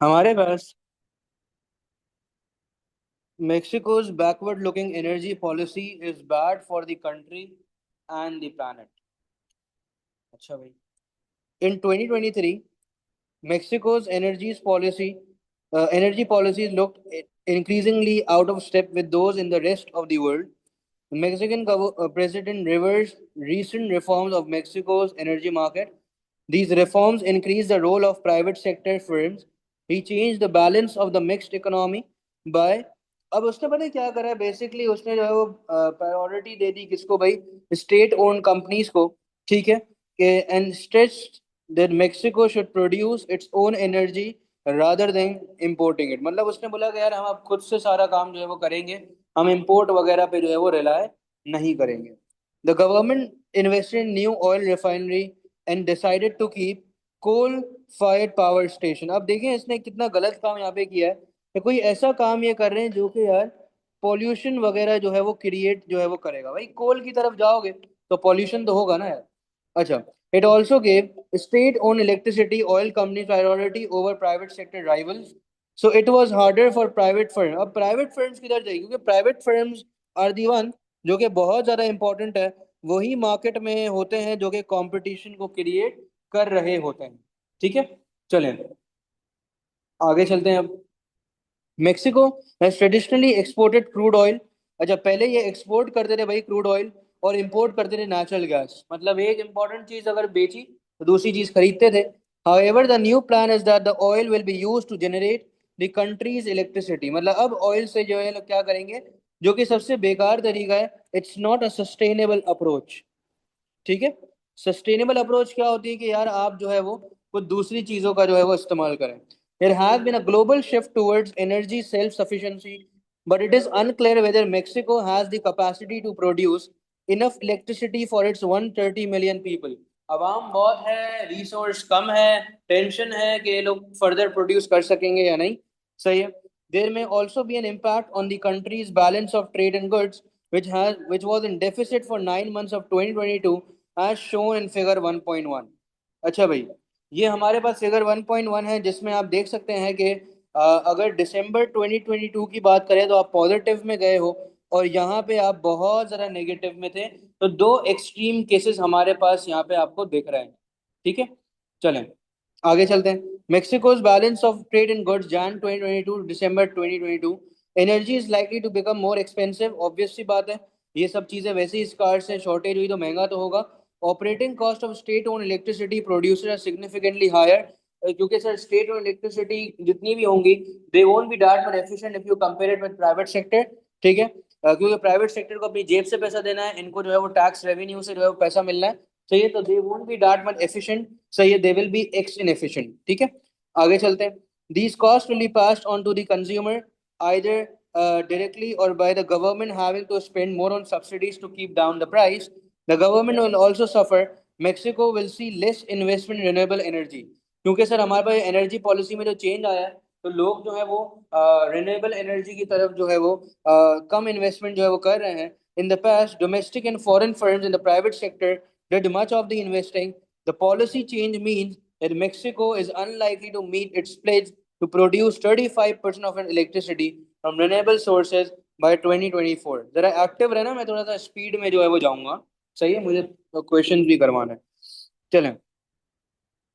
हमारे पास Mexico's backward-looking energy policy is bad for the country and the planet. अच्छा भाई. In 2023, Mexico's energy policies looked increasingly out of step with those in the rest of the world. The Mexican president reversed recent reforms of Mexico's energy market. These reforms increased the role of private sector firms. He changed the balance of the mixed economy by अब उसने पता है क्या करा है basically उसने जो है वो प्रायोरिटी दे दी किसको भाई स्टेट ओन कंपनीज को. ठीक है कि and stressed that Mexico should produce its own energy rather than importing it. मतलब उसने बोला कि यार हम अब खुद से सारा काम जो है वो करेंगे, हम इंपोर्ट वगैरह पे जो है वो रिलाय नहीं करेंगे. The government invested in new oil refinery and decided to keep coal fired power station. अब देखें इसने कितना गलत काम यहाँ पे किया है कि कोई ऐसा काम ये कर रहे हैं जो कि यार पॉल्यूशन वगैरह जो है वो क्रिएट जो है वो करेगा. भाई कोल की तरफ जाओगे तो पॉल्यूशन तो होगा ना यार. अच्छा. It also gave state-owned electricity oil companies priority over private sector rivals. So it was harder for private firms. अब private firms किधर जाएगी क्योंकि private firms are the one जो कि बहुत ज़्यादा important है. वही मार्केट में होते हैं जो कि कंपटीशन को क्रिएट कर रहे होते हैं. ठीक है. चलें आगे चलते हैं अब. Mexico has traditionally exported crude oil. अच्छा पहले ये एक्सपोर्ट करते थे भाई क्रूड ऑयल और इंपोर्ट करते थे नेचुरल गैस. मतलब एक इंपॉर्टेंट चीज अगर बेची तो दूसरी चीज खरीदते थे. However the new plan is that the oil will be used to generate the countries electricity. मतलब अब ऑयल से जो है लोग क्या करेंगे जो कि सबसे बेकार तरीका है. It's not a sustainable approach. ठीक है. सस्टेनेबल अप्रोच क्या होती है कि यार आप जो है वो कुछ दूसरी चीजों का जो है वो इस्तेमाल करें. There has been a global shift towards energy self-sufficiency, but it is unclear whether Mexico has the capacity to produce enough electricity for its 130 million people. आवाम बहुत है, रिसोर्स कम है, टेंशन है कि ये लोग फर्दर प्रोड्यूस कर सकेंगे या नहीं. सही है. There may also be an impact on the country's balance of trade and goods, which was in deficit for 9 months of 2022, as shown in figure 1.1. अच्छा भाई ये हमारे पास फिगर 1.1 है जिसमें आप देख सकते हैं कि अगर दिसंबर 2022 की बात करें तो आप पॉजिटिव में गए हो और यहाँ पे आप बहुत ज़्यादा नेगेटिव में थे. तो दो एक्सट्रीम केसेस हमारे पास यहाँ पे आपको दिख रहे हैं. ठीक है. चलें आगे चलते हैं. Mexico's balance of trade in goods Jan 2022 December 2022. Energy is likely to become more expensive. Obvious सी बात है ये सब चीज़ें वैसे ही स्कार्स हैं, शॉर्टेज हुई तो महंगा तो होगा. Operating cost of state own electricity producer are significantly higher. क्योंकि सर स्टेट ओन इलेक्ट्रिसिटी जितनी भी होंगी they won't be that much efficient if you compare it with private sector. ठीक है. क्योंकि प्राइवेट सेक्टर को अपनी जेब से पैसा देना है, इनको जो है वो टैक्स रेवेन्यू से जो है वो पैसा मिलना है. सही है. तो they won't be that much efficient. सही है. दे विल बी एक्स इनएफिशिएंट. ठीक है. आगे चलते हैं. These cost will be passed on to the consumer either directly or by the government having to spend more on subsidies to keep down the price. The government will also suffer. Mexico will see less investment in renewable energy. क्योंकि sir हमारे पास energy policy में जो change आया है तो लोग जो है वो रिन्यूएबल एनर्जी की तरफ जो है वो कम इन्वेस्टमेंट जो है वो कर रहे हैं. In the past domestic and foreign firms in the private sector did much of the investing. The policy change means that Mexico is unlikely to meet its pledge to produce 35% of its electricity from renewable sources by 2024. जरा active रहना, मैं थोड़ा सा speed में जो है वो जाऊंगा. सही है. मुझे क्वेश्चन भी करवाना है. चलें.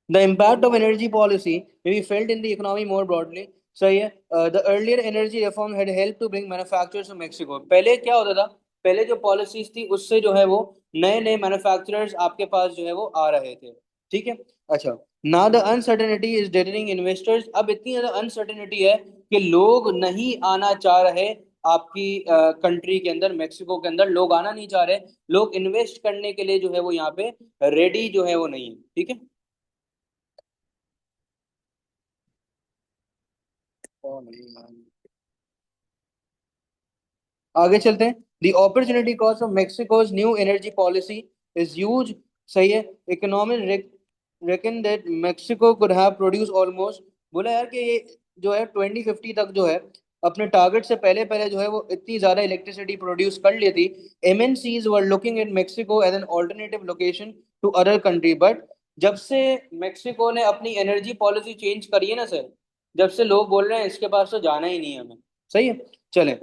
The impact of energy policy may be felt in the economy more broadly. सही है. The earlier energy reform had helped to bring manufacturers to Mexico. पहले क्या होता था, पहले जो पॉलिसीज थी उससे जो है वो नए नए मैन्युफैक्चरर्स आपके पास जो है वो आ रहे थे. ठीक है. अच्छा. Now the uncertainty is deterring investors. अब इतनी ज़्यादा अनसर्टेनिटी है कि लोग नहीं आना चाह रहे आपकी कंट्री के अंदर. मेक्सिको के अंदर लोग आना नहीं चाह रहे. लोग इन्वेस्ट करने के लिए जो है वो यहाँ पे रेडी जो है वो नहीं है. ठीक है. ओ नहीं यार. आगे चलते हैं. The opportunity cost of Mexico's new energy policy is huge. सही है. Economic reckon that Mexico could have produce almost. बोला यार कि ये जो है 2050 तक जो है अपने टारगेट से पहले पहले जो है वो इतनी ज्यादा इलेक्ट्रिसिटी प्रोड्यूस कर लेती. MNCs were looking at Mexico as an alternative location to other country. But जब से मेक्सिको ने अपनी एनर्जी पॉलिसी चेंज करी है ना सर, जब से लोग बोल रहे हैं इसके पास तो जाना ही नहीं है हमें। सही है। चलें,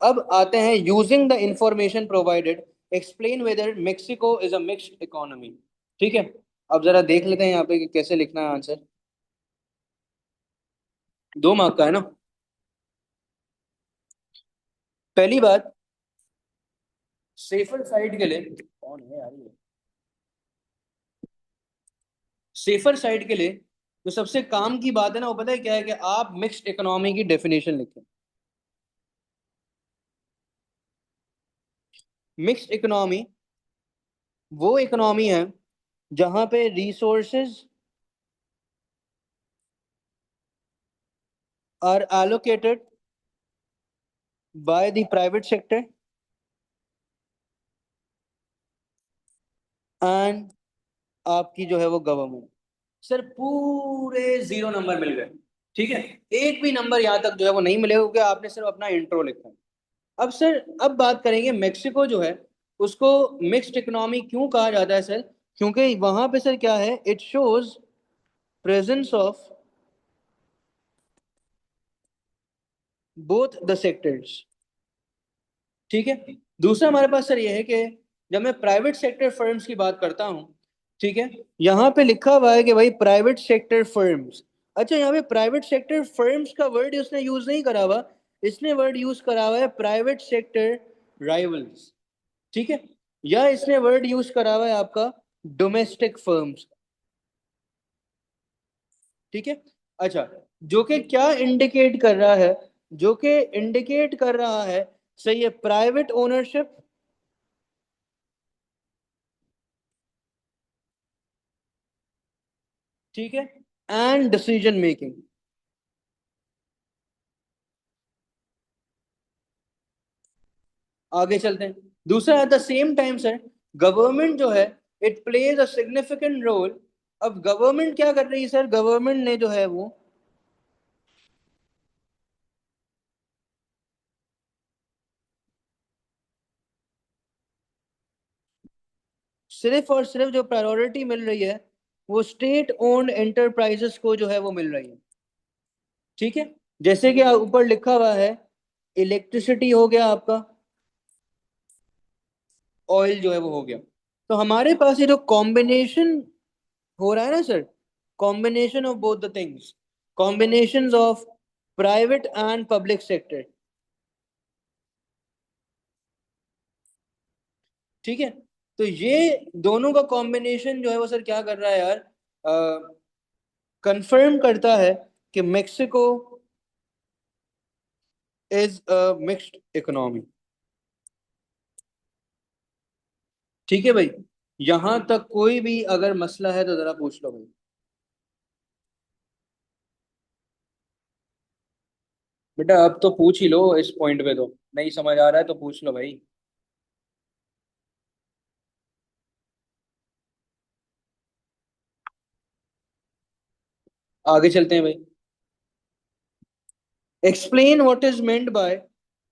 अब आते हैं using the information provided explain whether Mexico is a mixed economy. ठीक है, अब जरा देख लेते हैं यहाँ पे कि कैसे लिखना है आंसर। 2 मार्क का है ना। पहली बात, सेफर साइड के लिए, कौन है यार ये, सेफर साइड के लिए जो सबसे काम की बात है ना, वो पता है क्या है, कि आप मिक्स्ड इकोनॉमी की डेफिनेशन लिखें। मिक्स्ड इकोनॉमी वो इकोनॉमी है जहां पे resources are allocated by the private sector and आपकी जो है वो गवर्नमेंट। सर पूरे 0 नंबर मिल गए। ठीक है, एक भी नंबर यहाँ तक जो है वो नहीं मिलेगा क्योंकि आपने सिर्फ अपना इंट्रो लिखा है। अब सर, अब बात करेंगे मेक्सिको जो है उसको मिक्स्ड इकोनॉमी क्यों कहा जाता है सर। क्योंकि वहां पे सर क्या है, it shows presence of both the sectors. ठीक है। दूसरा हमारे पास सर ये है कि जब मैं प्राइवेट सेक्टर फर्म्स की बात करता हूँ, ठीक है, यहाँ पे लिखा हुआ है कि भाई प्राइवेट सेक्टर फर्म्स। अच्छा, यहाँ पे प्राइवेट सेक्टर फर्म्स का वर्ड उसने यूज नहीं करा हुआ, इसने वर्ड यूज करा हुआ है प्राइवेट सेक्टर राइवल्स। ठीक है, या इसने वर्ड यूज करा हुआ है आपका डोमेस्टिक फर्म्स। ठीक है। अच्छा, जो कि क्या इंडिकेट कर रहा है, जो कि इंडिकेट कर रहा है, सही है, प्राइवेट ओनरशिप, ठीक है, एंड डिसीजन मेकिंग। आगे चलते हैं। दूसरा, at the same time sir, government जो है it plays a significant role. अब गवर्नमेंट क्या कर रही है सर, गवर्नमेंट ने जो है वो सिर्फ और सिर्फ जो प्रायोरिटी मिल रही है वो स्टेट ओन्ड एंटरप्राइजेस को जो है वो मिल रही है। ठीक है, जैसे कि ऊपर लिखा हुआ है, इलेक्ट्रिसिटी हो गया आपका, ऑयल जो है वो हो गया। तो हमारे पास ये जो कॉम्बिनेशन हो रहा है ना sir, combination of both the things, combination of private and public sector. ठीक है, तो ये दोनों का कॉम्बिनेशन जो है वो सर क्या कर रहा है यार, कंफर्म करता है कि Mexico is a mixed economy. ठीक है भाई, यहां तक कोई भी अगर मसला है तो जरा पूछ लो भाई। बेटा अब तो पूछ ही लो, इस पॉइंट पे तो नहीं समझ आ रहा है तो पूछ लो भाई। आगे चलते हैं भाई। Explain what is meant by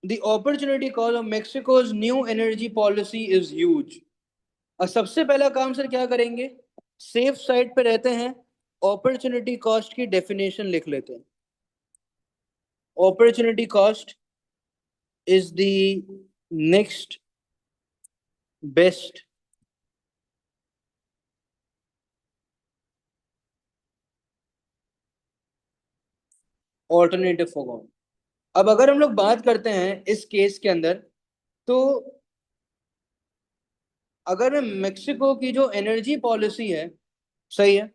the opportunity cause of Mexico's new energy policy is huge. और सबसे पहला काम सर क्या करेंगे, सेफ साइड पे रहते हैं, अपॉर्चुनिटी कॉस्ट की डेफिनेशन लिख लेते हैं। Opportunity cost is the next best alternative for gone. अब अगर हम लोग बात करते हैं इस केस के अंदर, तो अगर मेक्सिको की जो एनर्जी पॉलिसी है, सही है,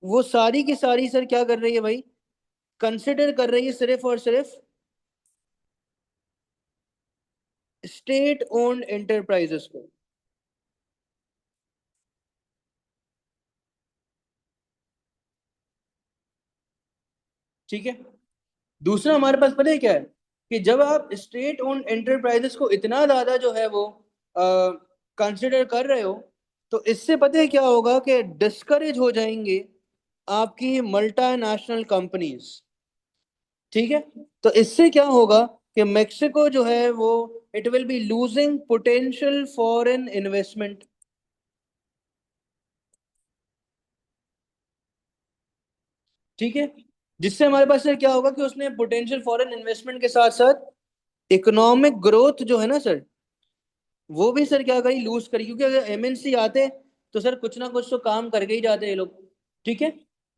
वो सारी की सारी सर क्या कर रही है भाई, कंसिडर कर रही है सिर्फ और सिर्फ स्टेट ओन्ड एंटरप्राइजेस को। ठीक है। दूसरा हमारे पास पता है क्या है, कि जब आप स्टेट ओन्ड एंटरप्राइजेस को इतना ज्यादा जो है वो कंसिडर कर रहे हो, तो इससे पता है क्या होगा, कि डिस्करेज हो जाएंगे आपकी मल्टीनेशनल कंपनीज। ठीक है, तो इससे क्या होगा कि मेक्सिको जो है वो it will be losing potential foreign investment. ठीक है, जिससे हमारे पास सर क्या होगा कि उसने पोटेंशियल फॉरेन इन्वेस्टमेंट के साथ साथ इकोनॉमिक ग्रोथ जो है ना सर, वो भी सर क्या करी, लूज करी, क्योंकि अगर एमएनसी आते तो सर कुछ ना कुछ तो काम करके ही जाते ये लोग। ठीक है।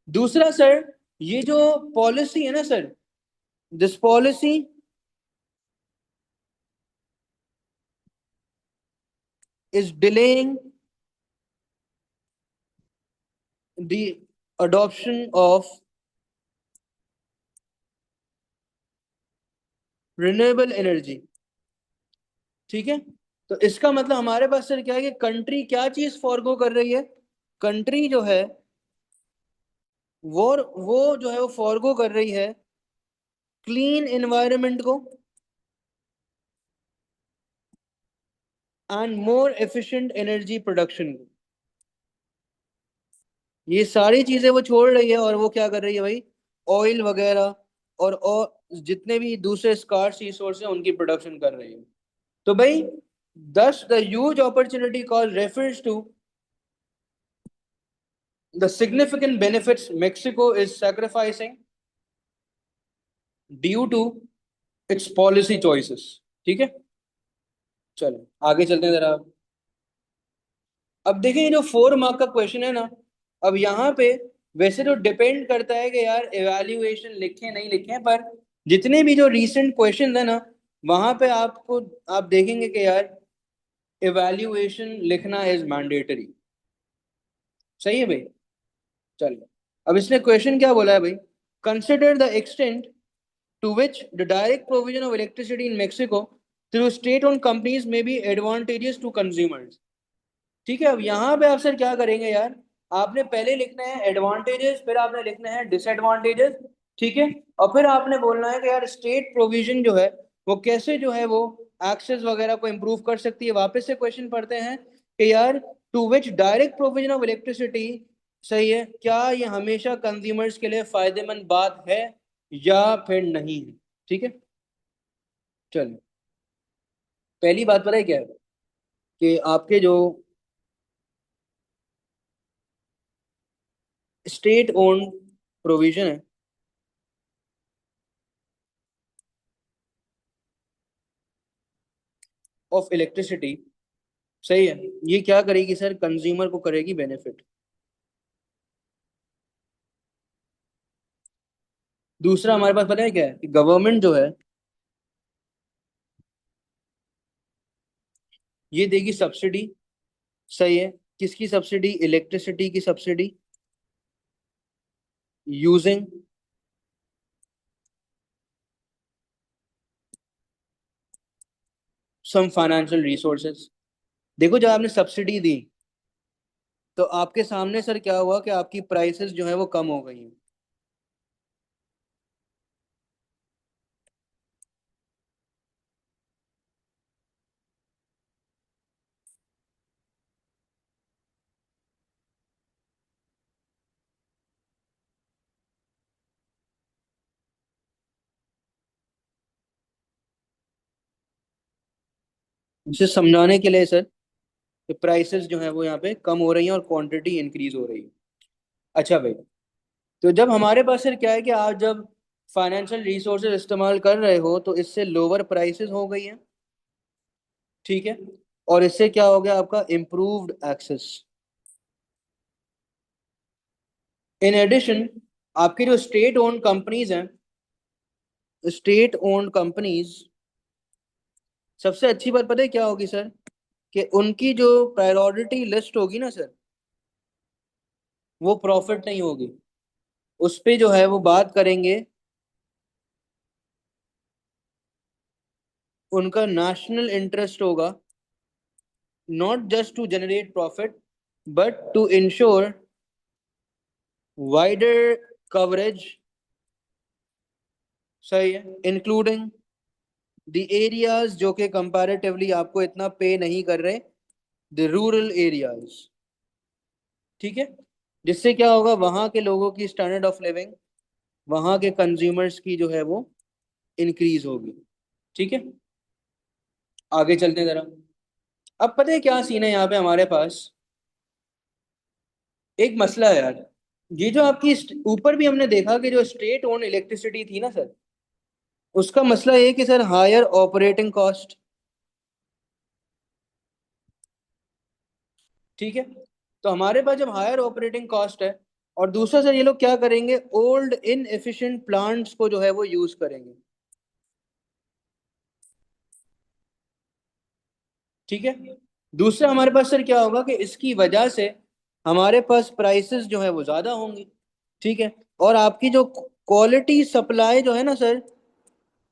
दूसरा सर, ये जो पॉलिसी है ना sir, this policy is delaying the adoption of renewable energy. ठीक है। तो इसका मतलब हमारे पास सर क्या है कि कंट्री क्या चीज फॉरगो कर रही है, कंट्री जो है वो वो जो है वो फॉरगो कर रही है क्लीन एनवायरनमेंट को and more efficient energy production को। ये सारी चीजें वो छोड़ रही है और वो क्या कर रही है भाई, ऑयल वगैरह और जितने भी दूसरे स्कार्स रिसोर्स हैं उनकी प्रोडक्शन कर रही है। तो भाई, thus the huge opportunity cost refers to the significant benefits Mexico is sacrificing due to its policy choices। ठीक है। चलो आगे चलते हैं जरा। अब देखें, ये जो 4 मार्क का क्वेश्चन है ना, अब यहाँ पे वैसे तो डिपेंड करता है कि यार एवेल्युएशन लिखें नहीं लिखें, पर जितने भी जो रीसेंट क्वेश्चन है ना, वहां पे आपको आप देखेंगे कि यार एवेल्युएशन लिखना इज मैंडेटरी। सही है भाई। चलिए, अब इसने क्वेश्चन क्या बोला है भाई, consider the extent to which the direct provision of electricity in Mexico through state-owned companies may be advantageous to consumers। ठीक है। अब यहाँ पे आप सर क्या करेंगे यार, आपने पहले लिखना है एडवांटेजेस, फिर आपने लिखना है डिसएडवांटेजेस। ठीक है। और फिर आपने बोलना है कि यार स्टेट प्रोविजन जो है वो कैसे जो है वो एक्सेस वगैरह को इम्प्रूव कर सकती है। वापस से क्वेश्चन पढ़ते हैं कि यार to which direct provision of electricity, सही है, क्या ये हमेशा कंज्यूमर्स के लिए फायदेमंद बात है या फिर नहीं है। ठीक है। चलिए, पहली बात पता है क्या है, कि आपके जो स्टेट ओन्ड प्रोविजन है ऑफ इलेक्ट्रिसिटी, सही है, ये क्या करेगी सर, कंज्यूमर को करेगी बेनिफिट। दूसरा हमारे पास पता है क्या है, कि गवर्नमेंट जो है ये देगी सब्सिडी। सही है। किसकी सब्सिडी, इलेक्ट्रिसिटी की subsidy, using some financial resources. देखो, जब आपने सब्सिडी दी तो आपके सामने सर क्या हुआ कि आपकी प्राइसेस जो है वो कम हो गई हैं। इसे समझाने के लिए सर, कि प्राइसेस जो है वो यहाँ पे कम हो रही हैं और क्वांटिटी इंक्रीज हो रही है। अच्छा भाई, तो जब हमारे पास सर क्या है कि आप जब फाइनेंशियल रिसोर्सेज इस्तेमाल कर रहे हो तो इससे लोअर प्राइसेस हो गई हैं। ठीक है। और इससे क्या हो गया, आपका इम्प्रूव्ड एक्सेस। इन एडिशन, आपकी जो स्टेट ओन्ड कंपनीज हैं, स्टेट ओन्ड कंपनीज, सबसे अच्छी बात पता है क्या होगी सर, कि उनकी जो प्रायोरिटी लिस्ट होगी ना सर, वो प्रॉफिट नहीं होगी, उस पे जो है वो बात करेंगे, उनका नेशनल इंटरेस्ट होगा, not just to generate profit but to ensure wider coverage. सही है, इंक्लूडिंग द एरियाज जो कि कंपैरेटिवली आपको इतना पे नहीं कर रहे, द रूरल एरियाज। ठीक है। जिससे क्या होगा, वहां के लोगों की स्टैंडर्ड ऑफ लिविंग, वहां के कंज्यूमर्स की जो है वो इंक्रीज होगी। ठीक है। आगे चलते हैं जरा। अब पता है क्या सीन है यहाँ पे हमारे पास, एक मसला है यार। ये जो आपकी ऊपर भी हमने देखा कि जो स्टेट ओन इलेक्ट्रिसिटी थी ना सर, उसका मसला ये कि सर हायर ऑपरेटिंग कॉस्ट। ठीक है। तो हमारे पास जब हायर ऑपरेटिंग कॉस्ट है, और दूसरा सर ये लोग क्या करेंगे, ओल्ड इनएफिशिएंट प्लांट्स को जो है वो यूज करेंगे। ठीक है। दूसरा हमारे पास सर क्या होगा कि इसकी वजह से हमारे पास प्राइसेस जो है वो ज्यादा होंगी। ठीक है। और आपकी जो क्वालिटी सप्लाई जो है ना सर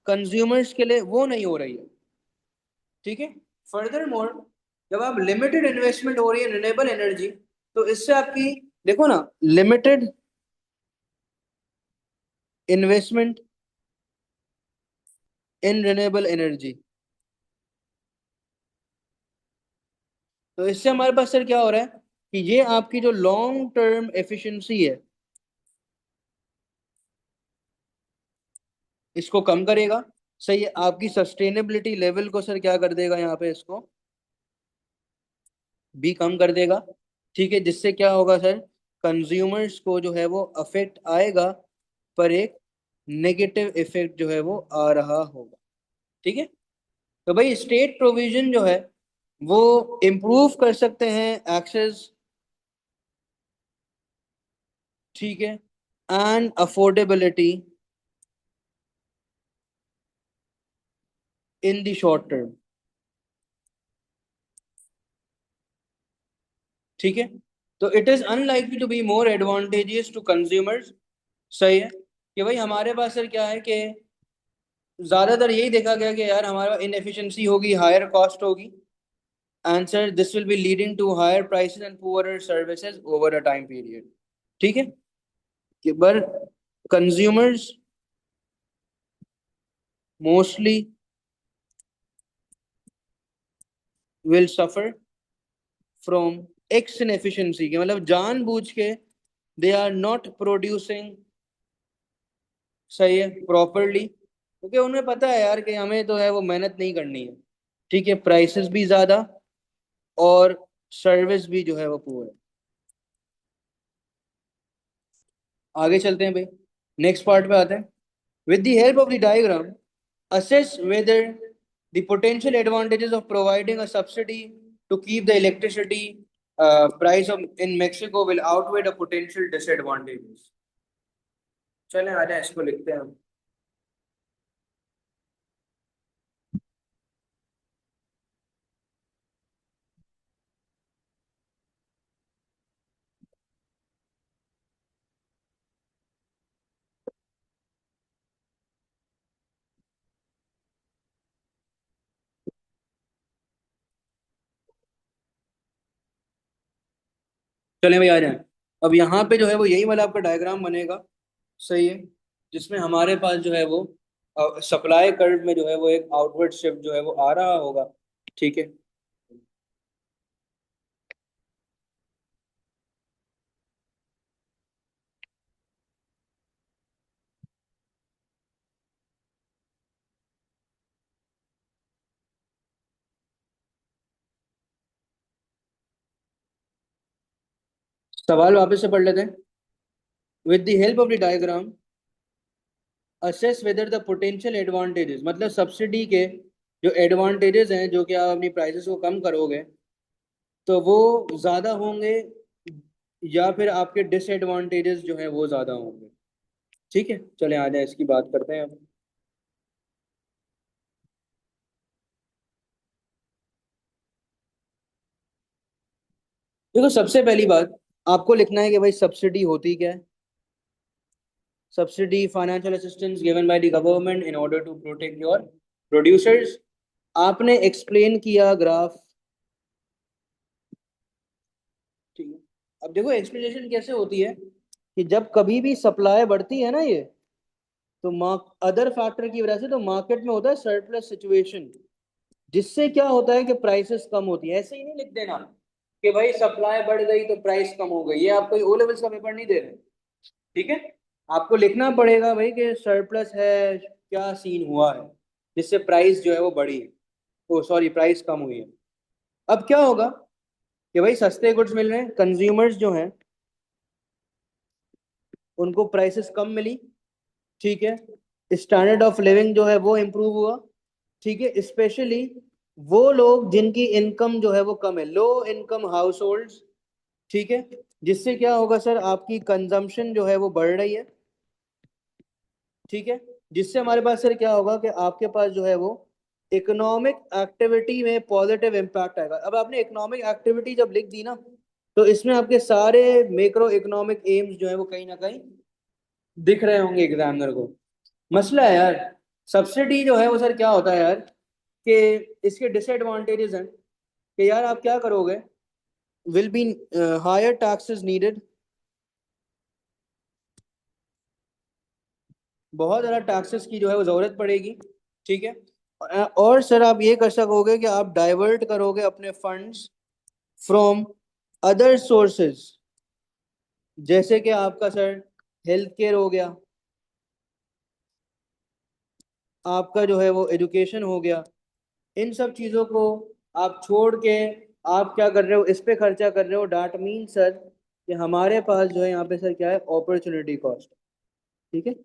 कंज्यूमर्स के लिए, वो नहीं हो रही है। ठीक है। फर्दर मोर, जब आप लिमिटेड इन्वेस्टमेंट हो रही है रिन्यूएबल एनर्जी, तो इससे आपकी, देखो ना, limited investment in renewable energy, तो इससे हमारे पास सर क्या हो रहा है कि ये आपकी जो लॉन्ग टर्म एफिशिएंसी है इसको कम करेगा। सही है। आपकी सस्टेनेबिलिटी लेवल को सर क्या कर देगा यहाँ पे, इसको भी कम कर देगा। ठीक है। जिससे क्या होगा सर, कंज्यूमर्स को जो है वो अफेक्ट आएगा, पर एक नेगेटिव इफेक्ट जो है वो आ रहा होगा। ठीक है। तो भाई स्टेट प्रोविजन जो है वो इम्प्रूव कर सकते हैं एक्सेस। ठीक है। And affordability in the short term. ठीक है। तो it is unlikely to be more advantageous to consumers. सही है कि भाई हमारे पास सर क्या है कि ज्यादातर यही देखा गया कि यार हमारा इनएफिशिएंसी होगी, हायर कॉस्ट होगी, answer this will be leading to higher prices and poorer services over a time period. ठीक है। कि पर consumers mostly will suffer from एक्स इनएफिशिएंसी, के मतलब जानबूझ के दे आर नॉट प्रोड्यूसिंग, सही है, प्रॉपरली, क्योंकि उन्हें पता है यार कि हमें तो है वो मेहनत नहीं करनी है। ठीक है। प्राइसेस भी ज्यादा और सर्विस भी जो है वो पुअर है। आगे चलते हैं भाई, नेक्स्ट पार्ट पे आते हैं। With the help of the diagram, assess whether the potential advantages of providing a subsidy to keep the electricity price of in Mexico will outweigh the potential disadvantages। चलें आ जाए, इसको लिखते हैं हम। चलें भाई आ जाए। अब यहाँ पे जो है वो यही वाला आपका डायग्राम बनेगा। सही है। जिसमें हमारे पास जो है वो सप्लाई कर्व में जो है वो एक आउटवर्ड शिफ्ट जो है वो आ रहा होगा। ठीक है। सवाल वापस से पढ़ लेते हैं। With the help of the diagram, assess whether the potential advantages, मतलब सब्सिडी के जो एडवांटेजेस हैं, जो कि आप अपनी प्राइसेस को कम करोगे तो वो ज़्यादा होंगे, या फिर आपके डिसएडवांटेजेस जो हैं वो ज़्यादा होंगे। ठीक है। चलें आ जाए, इसकी बात करते हैं अब। देखो सबसे पहली बात, आपको लिखना है कि भाई सब्सिडी होती क्या है। Subsidy financial assistance given by the government in order to protect your producers. आपने एक्सप्लेन किया ग्राफ। ठीक है। अब देखो एक्सप्लेनेशन कैसे होती है कि जब कभी भी सप्लाई बढ़ती है ना ये, तो अदर फैक्टर की वजह से तो मार्केट में होता है सरप्लस सिचुएशन, जिससे क्या होता है कि प्राइसेस कम होती है। ऐसे ही नहीं लिख देना कि भाई सप्लाई बढ़ गई तो प्राइस कम हो गई, ये आप कोई ओ लेवल्स का पेपर नहीं दे रहे। ठीक है। आपको लिखना पड़ेगा भाई कि सरप्लस है, क्या सीन हुआ है जिससे प्राइस जो है वो बढ़ी है, ओ सॉरी प्राइस कम हुई है। अब क्या होगा कि भाई सस्ते गुड्स मिल रहे हैं, कंज्यूमर्स जो हैं उनको प्राइसेस कम मिली, ठीक है। स्टैंडर्ड ऑफ लिविंग जो है वो इम्प्रूव हुआ, ठीक है। स्पेशली वो लोग जिनकी इनकम जो है वो कम है, लो इनकम हाउस होल्ड्स, ठीक है। जिससे क्या होगा सर, आपकी कंजम्पशन जो है वो बढ़ रही है, ठीक है। जिससे हमारे पास सर क्या होगा कि आपके पास जो है वो इकोनॉमिक एक्टिविटी में पॉजिटिव इम्पैक्ट आएगा। अब आपने इकोनॉमिक एक्टिविटी जब लिख दी ना, तो इसमें आपके सारे मैक्रो इकोनॉमिक एम्स जो है वो कहीं ना कहीं दिख रहे होंगे एग्जामिनर को। मसला है यार, सब्सिडी जो है वो सर क्या होता है यार, कि इसके डिसएडवांटेजेस हैं कि यार आप क्या करोगे, will be higher taxes needed, बहुत ज़्यादा टैक्सेस की जो है वो ज़रूरत पड़ेगी, ठीक है। और सर आप ये कर सकोगे कि आप डाइवर्ट करोगे अपने फंड्स फ्रॉम अदर सोर्सेज, जैसे कि आपका सर हेल्थ केयर हो गया, आपका जो है वो एजुकेशन हो गया। इन सब चीज़ों को आप छोड़ के आप क्या कर रहे हो, इस पे खर्चा कर रहे हो। डैट मीन सर कि हमारे पास जो है यहाँ पे सर क्या है, अपॉर्चुनिटी कॉस्ट, ठीक है।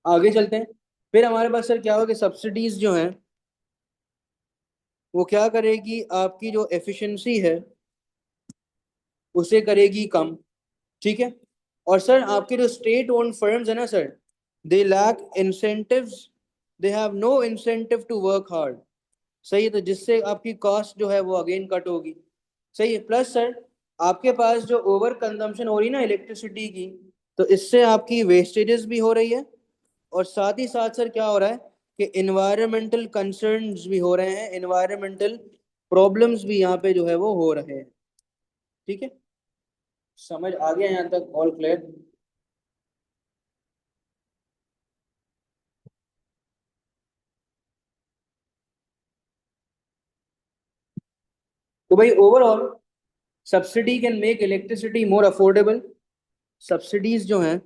आगे चलते हैं। फिर हमारे पास सर क्या होगा कि सब्सिडीज जो हैं वो क्या करेगी, आपकी जो एफिशिएंसी है उसे करेगी कम, ठीक है। और सर आपके जो स्टेट ओन्ड फर्म्स है ना sir, they lack incentives, they have no incentive to work hard, सही है। तो जिससे आपकी कॉस्ट जो है वो अगेन कट होगी, सही है। प्लस सर आपके पास जो ओवर कंजम्पशन हो रही है ना इलेक्ट्रिसिटी की, तो इससे आपकी वेस्टेजेस भी हो रही है, और साथ ही साथ सर क्या हो रहा है कि इन्वायरमेंटल कंसर्न्स भी हो रहे हैं, इन्वायरमेंटल प्रॉब्लम्स भी यहाँ पे जो है वो हो रहे हैं, ठीक है। समझ आ गया यहाँ तक, ऑल क्लियर? तो भाई overall subsidy can make electricity more affordable. Subsidies जो हैं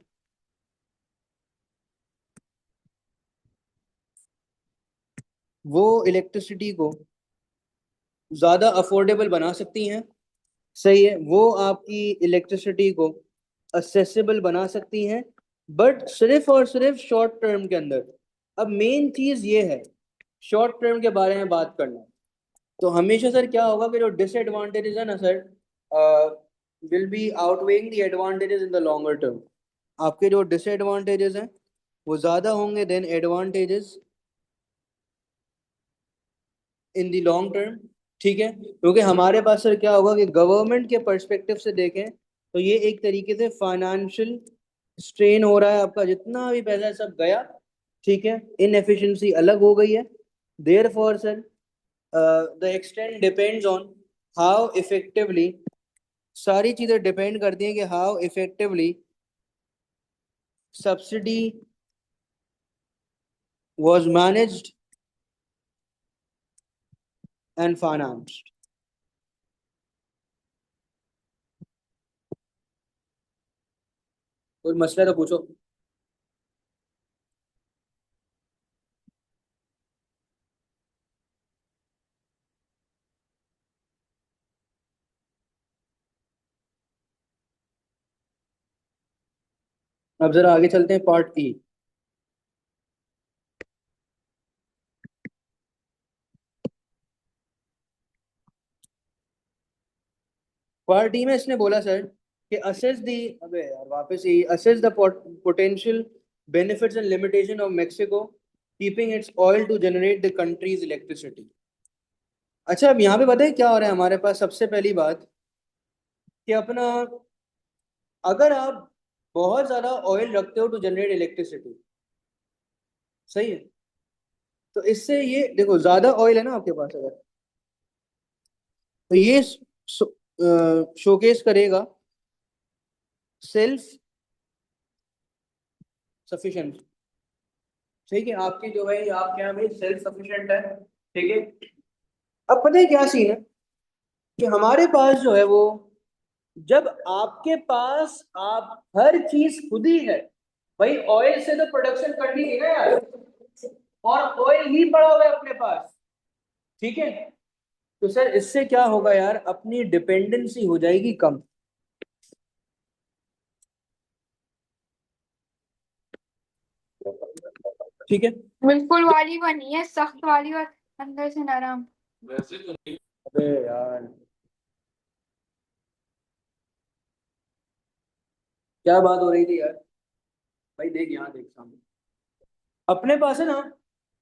वो इलेक्ट्रिसिटी को ज़्यादा अफोर्डेबल बना सकती हैं, सही है। वो आपकी इलेक्ट्रिसिटी को असेसिबल बना सकती हैं, बट सिर्फ और सिर्फ शॉर्ट टर्म के अंदर। अब मेन चीज़ ये है शॉर्ट टर्म के बारे में बात करना। तो हमेशा सर क्या होगा कि जो डिसएडवांटेजेस है ना sir, will be outweighing the advantages in the longer term. आपके जो डिसएडवांटेजेस हैं वो ज़्यादा होंगे than advantages in the long term, ठीक है। क्योंकि हमारे पास सर क्या होगा कि गवर्नमेंट के पर्सपेक्टिव से देखें तो ये एक तरीके से फाइनेंशियल स्ट्रेन हो रहा है, आपका जितना भी पैसा है सब गया, ठीक है। इनएफिशिएंसी अलग हो गई है। Therefore sir the extent depends on how effectively, सारी चीजें डिपेंड करती हैं कि how effectively subsidy was managed and financed. कोई मसला तो पूछो। अब जरा आगे चलते हैं, पार्ट ई। पार्ट डी में इसने बोला सर कि असेस द, अबे यार वापस ही, assess the potential benefits and limitation of Mexico keeping its oil to generate the countries electricity. अच्छा, अब यहाँ पे पता है क्या हो रहा है हमारे पास, सबसे पहली बात कि अपना, अगर आप बहुत ज्यादा ऑयल रखते हो टू जनरेट इलेक्ट्रिसिटी, सही है। तो इससे ये देखो, ज्यादा ऑयल है ना आपके पास अगर, तो ये शोकेस करेगा सेल्फ सफिशिएंट, ठीक है। आपकी जो है आप क्या भाई सेल्फ सफिशिएंट है, ठीक है। अब पता है क्या सीन है कि हमारे पास जो है वो, जब आपके पास आप हर चीज खुद ही है, भाई ऑयल से तो प्रोडक्शन करनी है ना यार, और ऑयल ही पड़ा हुआ है अपने पास, ठीक है। तो सर इससे क्या होगा यार, अपनी डिपेंडेंसी हो जाएगी कम। ठीक है। बिल्कुल वाली बनी है, सख्त वाली और अंदर से नरम। अबे यार, क्या बात हो रही थी यार। भाई देख, यहाँ देख सामने अपने पास है ना।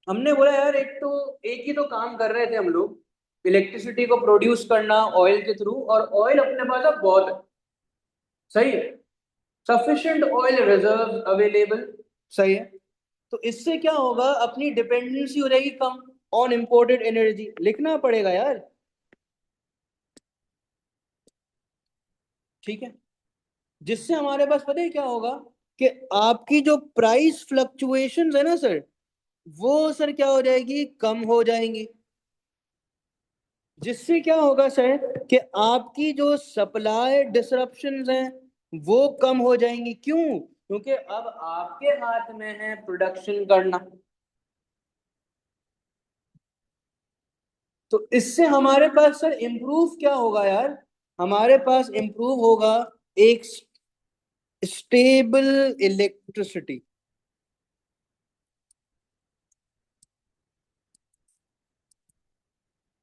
हमने बोला यार, एक ही तो काम कर रहे थे हम लोग, इलेक्ट्रिसिटी को प्रोड्यूस करना ऑयल के थ्रू, और ऑयल अपने पास अब बहुत है। सही है। Sufficient oil reserve available. सही है। तो इससे क्या होगा, अपनी डिपेंडेंसी हो जाएगी कम ऑन इंपोर्टेड एनर्जी। लिखना पड़ेगा यार। ठीक है। जिससे हमारे पास पता है क्या होगा, कि आपकी जो प्राइस फ्लक्चुएशंस है ना सर, वो सर क्या हो जाएगी, कम हो जाएंगी। जिससे क्या होगा सर, कि आपकी जो सप्लाई डिसरप्शंस हैं वो कम हो जाएंगी। क्यों? क्योंकि अब आपके हाथ में है प्रोडक्शन करना। तो इससे हमारे पास सर इंप्रूव क्या होगा यार, हमारे पास इंप्रूव होगा एक स्टेबल इलेक्ट्रिसिटी।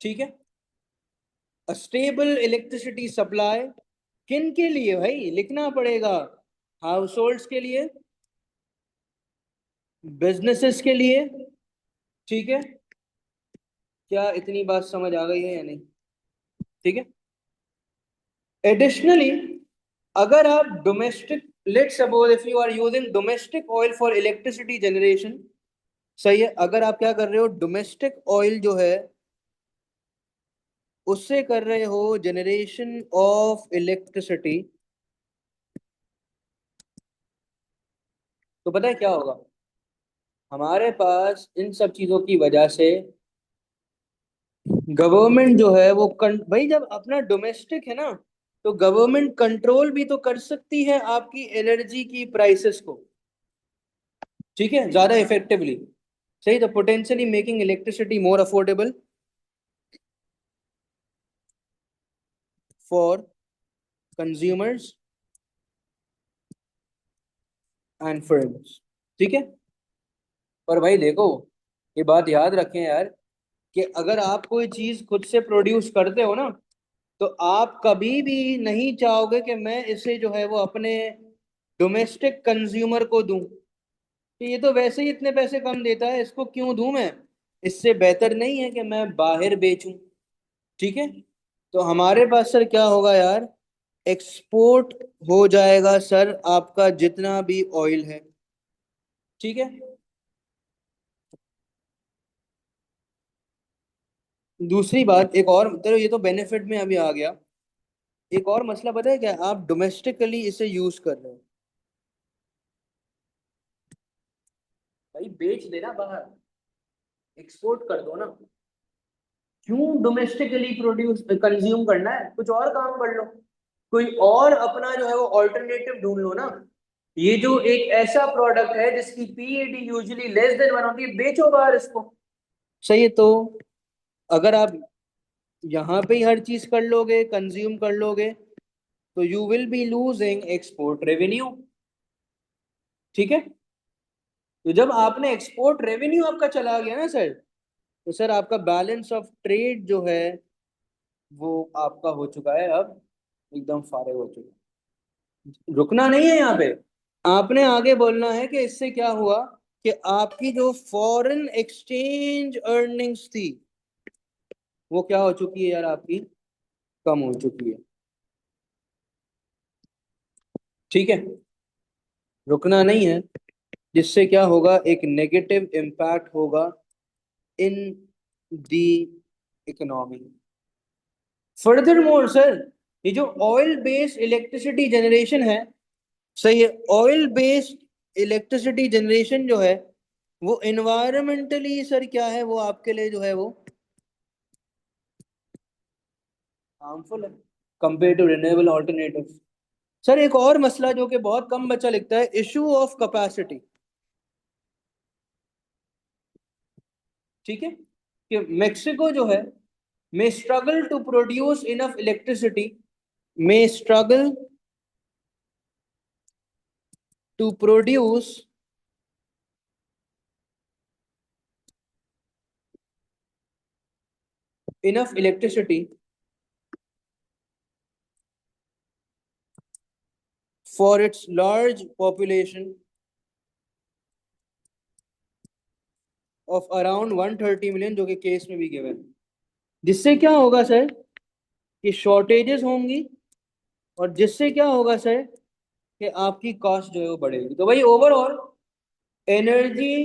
ठीक है। स्टेबल इलेक्ट्रिसिटी सप्लाई किन के लिए भाई, लिखना पड़ेगा। हाउस होल्ड्स के लिए, बिजनेसेस के लिए। ठीक है। क्या इतनी बात समझ आ गई है या नहीं? ठीक है। एडिशनली, अगर आप domestic, let's suppose if you are using domestic oil for electricity generation. सही है। अगर आप क्या कर रहे हो, डोमेस्टिक ऑयल जो है उससे कर रहे हो जनरेशन ऑफ इलेक्ट्रिसिटी, तो पता है क्या होगा, हमारे पास इन सब चीजों की वजह से गवर्नमेंट जो है वो भाई जब अपना डोमेस्टिक है ना, तो गवर्नमेंट कंट्रोल भी तो कर सकती है आपकी एनर्जी की प्राइसेस को। ठीक है, ज्यादा इफेक्टिवली। सही। तो potentially making electricity more affordable for consumers and firms. ठीक है। पर भाई देखो, ये बात याद रखें यार, कि अगर आप कोई चीज खुद से प्रोड्यूस करते हो ना, तो आप कभी भी नहीं चाहोगे कि मैं इसे जो है वो अपने डोमेस्टिक कंज्यूमर को दूं। तो ये तो वैसे ही इतने पैसे कम देता है, इसको क्यों दूं मैं? इससे बेहतर नहीं है कि मैं बाहर बेचूं। ठीक है। तो हमारे पास सर क्या होगा यार, एक्सपोर्ट हो जाएगा सर आपका जितना भी ऑयल है। ठीक है। दूसरी बात एक और, चलो ये तो बेनिफिट में अभी आ गया। एक और मसला पता है क्या, आप डोमेस्टिकली इसे यूज कर रहे हो, भाई बेच देना बाहर, एक्सपोर्ट कर दो ना। क्यों डोमेस्टिकली प्रोड्यूस कंज्यूम करना है, कुछ और काम कर लो। कोई और अपना जो है वो ऑल्टरनेटिव ढूंढ लो ना। ये जो एक ऐसा प्रोडक्ट है जिसकी पीएडी यूजुअली लेस देन 1 होती है, बेचो बाहर इसको। सही है। तो अगर आप यहाँ पे ही हर चीज कर लोगे, कंज्यूम कर लोगे, तो you will be losing export revenue. ठीक है। तो जब आपने एक्सपोर्ट रेवेन्यू आपका चला गया ना सर, तो सर आपका बैलेंस ऑफ ट्रेड जो है वो आपका हो चुका है अब, एकदम फारे हो चुका है। रुकना नहीं है यहाँ पे, आपने आगे बोलना है कि इससे क्या हुआ, कि आपकी जो फॉरेन एक्सचेंज अर्निंग्स थी वो क्या हो चुकी है यार, आपकी कम हो चुकी है। ठीक है। रुकना नहीं है। जिससे क्या होगा, एक नेगेटिव इम्पैक्ट होगा इन दी इकोनॉमी। फर्दर मोर सर, ये जो ऑयल बेस्ड इलेक्ट्रिसिटी जनरेशन है, सही है, ऑयल बेस्ड इलेक्ट्रिसिटी जनरेशन जो है वो इन्वायरमेंटली सर क्या है, वो आपके लिए जो है वो हार्मफुल है compare to renewable alternative. Sir एक और मसला जो कि बहुत कम बच्चा लिखता है, इशू ऑफ कैपेसिटी। ठीक है। कि मेक्सिको जो है may struggle to produce enough electricity, may struggle to produce enough electricity for its large population of around 130 million, जो कि केस में भी गिवन है। जिससे क्या होगा सर कि शॉर्टेजेस होंगी, और जिससे क्या होगा सर कि आपकी कॉस्ट जो है वो बढ़ेगी। तो भाई ओवरऑल एनर्जी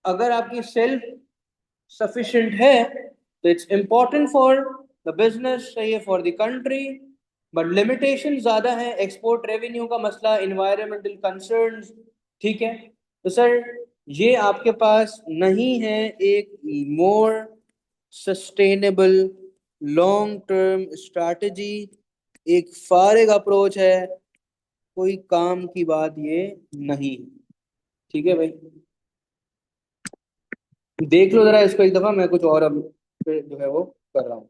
अगर आपकी सेल्फ सफिशिएंट है तो it's important for the business, सही है, for the country, but limitation ज्यादा है, एक्सपोर्ट रेवेन्यू का मसला, इन्वायरमेंटल कंसर्न्स, ठीक है। तो सर ये आपके पास नहीं है एक more sustainable long term strategy, एक फारिग अप्रोच है, कोई काम की बात ये नहीं, ठीक है भाई। देख लो जरा इसको एक दफा, मैं कुछ और अब जो है वो कर रहा हूँ।